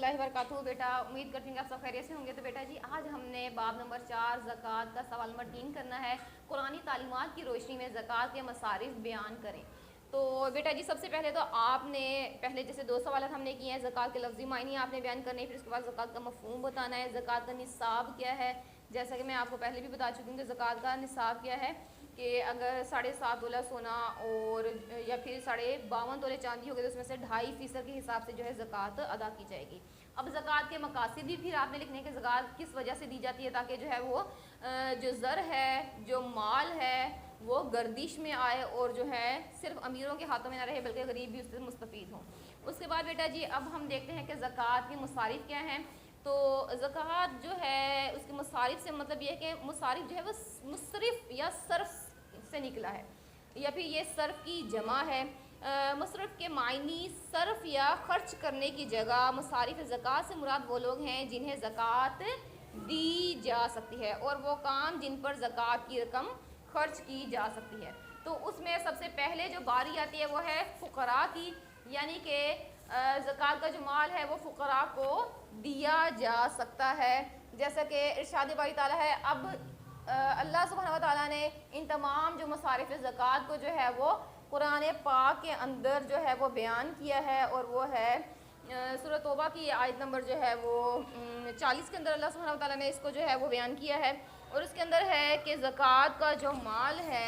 रहमतुल्लाहि व बरकातहू। बेटा उम्मीद करती हूँ कि आप सब खैरियत से होंगे। तो बेटा जी आज हमने बाब नंबर 4 ज़कात का सवाल नंबर 3 करना है। कुरानी तालीमात की रोशनी में ज़कात के मसारिफ बयान करें। तो बेटा जी सबसे पहले तो आपने पहले जैसे 2 सवाल हमने किए हैं, ज़कात के लफ्ज़ी मायने आपने बयान करने, फिर उसके बाद ज़कात का मफ़हूम बताना है, ज़कात का निसाब क्या है। जैसा कि मैं आपको पहले भी बता चुकी हूँ कि ज़कात का निसाब क्या है कि अगर 7.5 तोला सोना और या फिर 52.5 तोले चांदी हो गए तो उसमें से 2.5% के हिसाब से जो है ज़कात अदा की जाएगी। अब ज़कात के मकासद भी फिर आपने लिखने के ज़कात किस वजह से दी जाती है, ताकि जो है वो जो ज़र है, जो माल है, वो गर्दिश में आए और जो है सिर्फ अमीरों के हाथों में ना रहे बल्कि गरीब भी उससे मुस्तफ़ीद हों। उसके बाद बेटा जी अब हम देखते हैं कि ज़कात के मसारिफ क्या हैं। तो ज़कात जो है उसके मसारिफ से मतलब ये है कि मसारिफ जो है वो मुसरिफ या सर्फ से निकला है या फिर ये सर्फ की जमा है। मसरफ़ के मायनी सर्फ या खर्च करने की जगह। मसारिफ ज़कात से मुराद वो लोग हैं जिन्हें ज़कात दी जा सकती है और वो काम जिन पर ज़कात की रकम खर्च की जा सकती है। तो उसमें सबसे पहले जो बारी आती है वो है फ़ुक़रा की, यानी कि ज़कात का जो माल है वो फ़ुक़रा को दिया जा सकता है। जैसा कि इरशाद बारी ताला है, अब अल्लाह सुब्हानहू व तआला ने इन तमाम जो मसारिफ़ ज़कात को जो है वो कुरान पाक के अंदर जो है वो बयान किया है और वो है सूरह तौबा की आयत नंबर जो है वो 40 के अंदर अल्लाह सुब्हानहू व तआला ने इसको जो है वो बयान किया है। और उसके अंदर है कि ज़कात का जो माल है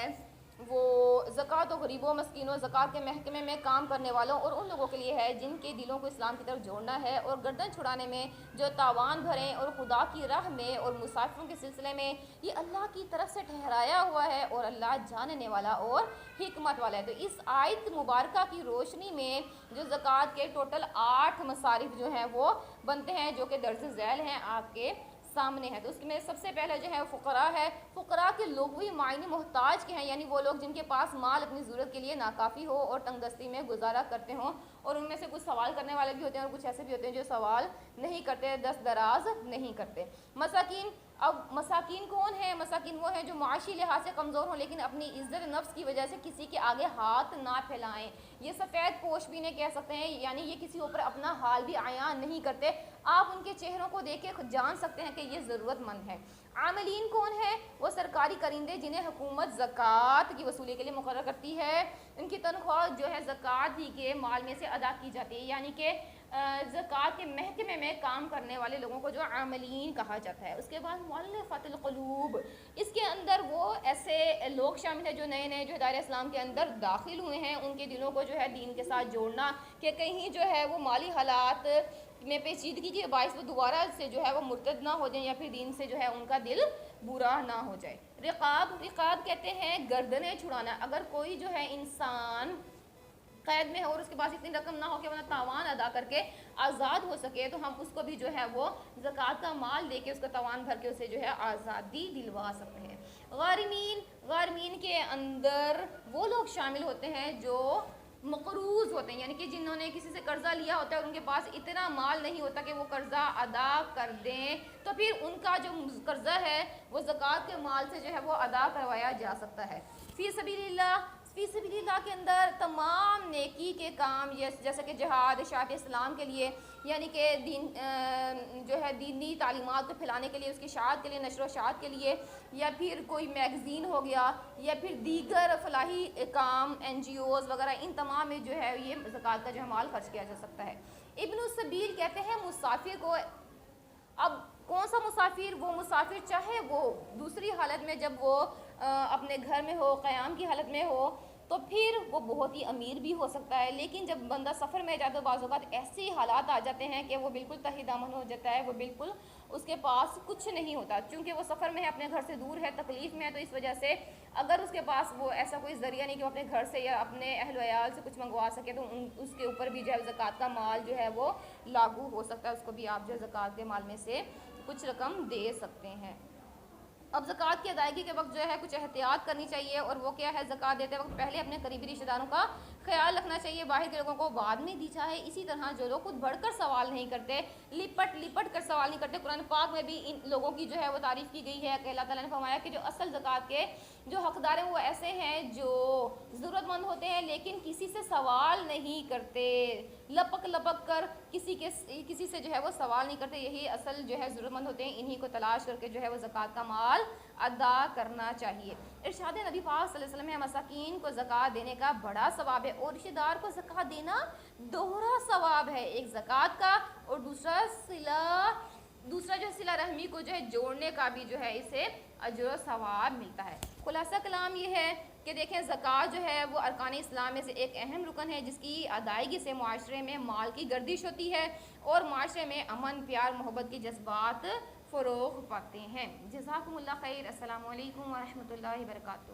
वो ज़कात और गरीबों, मस्कीनों, ज़कात के महकमे में काम करने वालों और उन लोगों के लिए है जिनके दिलों को इस्लाम की तरफ जोड़ना है और गर्दन छुड़ाने में जो तावान भरें और खुदा की राह में और मुसाफिरों के सिलसिले में ये अल्लाह की तरफ से ठहराया हुआ है और अल्लाह जानने वाला और हिकमत वाला है। तो इस आयत मुबारका की रोशनी में जो ज़कात के टोटल 8 मसारिफ जो हैं वो बनते हैं, जो कि दर्ज झैल हैं आपके सामने है। तो उसमें सबसे पहले जो है फ़ुक़रा है। फ़ुक़रा के लुग़वी मायने मोहताज के हैं, यानी वो लोग जिनके पास माल अपनी ज़रूरत के लिए नाकाफ़ी हो और तंगदस्ती में गुजारा करते हों। और उनमें से कुछ सवाल करने वाले भी होते हैं और कुछ ऐसे भी होते हैं जो सवाल नहीं करते, दस दराज नहीं करते। मसाकीन, अब मसाकीन कौन है? मसाकीन वो हैं जो माशी लिहाज से कमज़ोर हों लेकिन अपनी इज़्ज़त नफ्स की वजह से किसी के आगे हाथ ना फैलाएं। ये सफ़ेद पोश भी इन्हें कह सकते हैं, यानी ये किसी ऊपर अपना हाल भी आयान नहीं करते। आप उनके चेहरों को देख के जान सकते हैं कि ये ज़रूरतमंद है। आमिलीन कौन है? वो सरकारी करिंदे जिन्हें हुकूमत ज़कात की वसूली के लिए मुकर्रर करती है। इनकी तनख्वाह जो है ज़कात ही के माल में से अदा की जाती है, यानी कि ज़कात के महकमे में काम करने वाले लोगों को जो आमिलीन कहा जाता है। उसके बाद मुअल्लिफ़ातिल क़ुलूब, इसके अंदर वो ऐसे लोग शामिल हैं जो नए नए जो दायरे इस्लाम के अंदर दाखिल हुए हैं, उनके दिलों को जो है दीन के साथ जोड़ना कि कहीं जो है वो माली हालात में पेचीदगी के बायस वो दोबारा से जो है वो मुर्तद ना हो जाए या फिर दीन से जो है उनका दिल बुरा ना हो जाए। रिकाब, रिकाब कहते हैं गर्दनें छुड़ाना। अगर कोई जो है इंसान कैद में है और उसके पास इतनी रकम ना हो कि वह तावान अदा करके आज़ाद हो सके तो हम उसको भी जो है वो ज़कात का माल दे के उसका तावान भर के उसे जो है आज़ादी दिलवा सकते हैं। गारिमीन, गारिमीन के अंदर वो लोग शामिल होते हैं जो मकरूज़ होते हैं, यानी कि जिन्होंने किसी से कर्ज़ा लिया होता है और उनके पास इतना माल नहीं होता कि वो कर्ज़ा अदा कर दें, तो फिर उनका जो कर्ज़ा है वो ज़कात के माल से जो है वो अदा करवाया जा सकता है। फ़ी सबीलिल्लाह, फ़ी सबीलिल्लाह के अंदर तमाम नेकी के काम जैसे कि जिहाद, इशाअत इस्लाम के लिए, यानी कि दीन जो है दीनी तालीमात को फैलाने के लिए, उसकी इशाअत के लिए, नशर व इशाअत के लिए, या फिर कोई मैगज़ीन हो गया या फिर दीगर फलाही काम NGOs वगैरह, इन तमाम में जो है ये ज़कात का जो है माल खर्च किया जा सकता है। इब्न सबील कहते हैं मुसाफिर को। अब कौन सा मुसाफिर? वो मुसाफिर चाहे वो दूसरी हालत में जब वो अपने घर में हो, क़याम की हालत में हो, तो फिर वो बहुत ही अमीर भी हो सकता है, लेकिन जब बंदा सफ़र में जाता है तो बाज़ औक़ात ऐसे हालात आ जाते हैं कि वो बिल्कुल तही-दामन हो जाता है, वो बिल्कुल उसके पास कुछ नहीं होता, क्योंकि वो सफ़र में है, अपने घर से दूर है, तकलीफ़ में है। तो इस वजह से अगर उसके पास वो ऐसा कोई ज़रिया नहीं कि वो अपने घर से या अपने अहल वयाल से कुछ मंगवा सके, तो उसके ऊपर भी जो है ज़कात का माल जो है वो लागू हो सकता है। उसको भी आप जो है ज़कात के माल में से कुछ रकम दे सकते हैं। अब ज़कात की अदायगी के वक्त जो है कुछ एहतियात करनी चाहिए, और वो क्या है? ज़कात देते वक्त पहले अपने करीबी रिश्तेदारों का خیال رکھنا چاہیے باہر کے لوگوں کو بعد میں دی جائے. اسی طرح جو لوگ خود بڑھ کر سوال نہیں کرتے, لپٹ کر سوال نہیں کرتے, قرآن پاک میں بھی ان لوگوں کی جو ہے وہ تعریف کی گئی ہے کہ اللہ تعالیٰ نے فرمایا کہ جو اصل زکوٰۃ کے جو حقدار ہیں وہ ایسے ہیں جو ضرورت مند ہوتے ہیں لیکن کسی سے سوال نہیں کرتے, لپک کر کسی سے جو ہے وہ سوال نہیں کرتے. یہی اصل جو ہے ضرورت مند ہوتے ہیں, انہی کو تلاش کر کے جو ہے وہ زکوٰۃ کا مال ادا کرنا چاہیے. ارشاد نبی پاک صلی اللہ علیہ وسلم ہے مساکین کو زکوٰۃ دینے کا بڑا ثواب ہے, اور رشتہ دار کو زکوٰۃ دینا دوہرا ثواب ہے, ایک زکوٰۃ کا اور دوسرا جو صلہ رحمی کو جو ہے جوڑنے کا بھی جو ہے اسے اجر و ثواب ملتا ہے. خلاصہ کلام یہ ہے کہ دیکھیں زکوٰۃ جو ہے وہ ارکان اسلام میں سے ایک اہم رکن ہے جس کی ادائیگی سے معاشرے میں مال کی گردش ہوتی ہے اور معاشرے میں امن, پیار, محبت کے جذبات فروغ پاتے ہیں. جزاکم اللہ خیر. السلام علیکم ورحمۃ اللہ وبرکاتہ.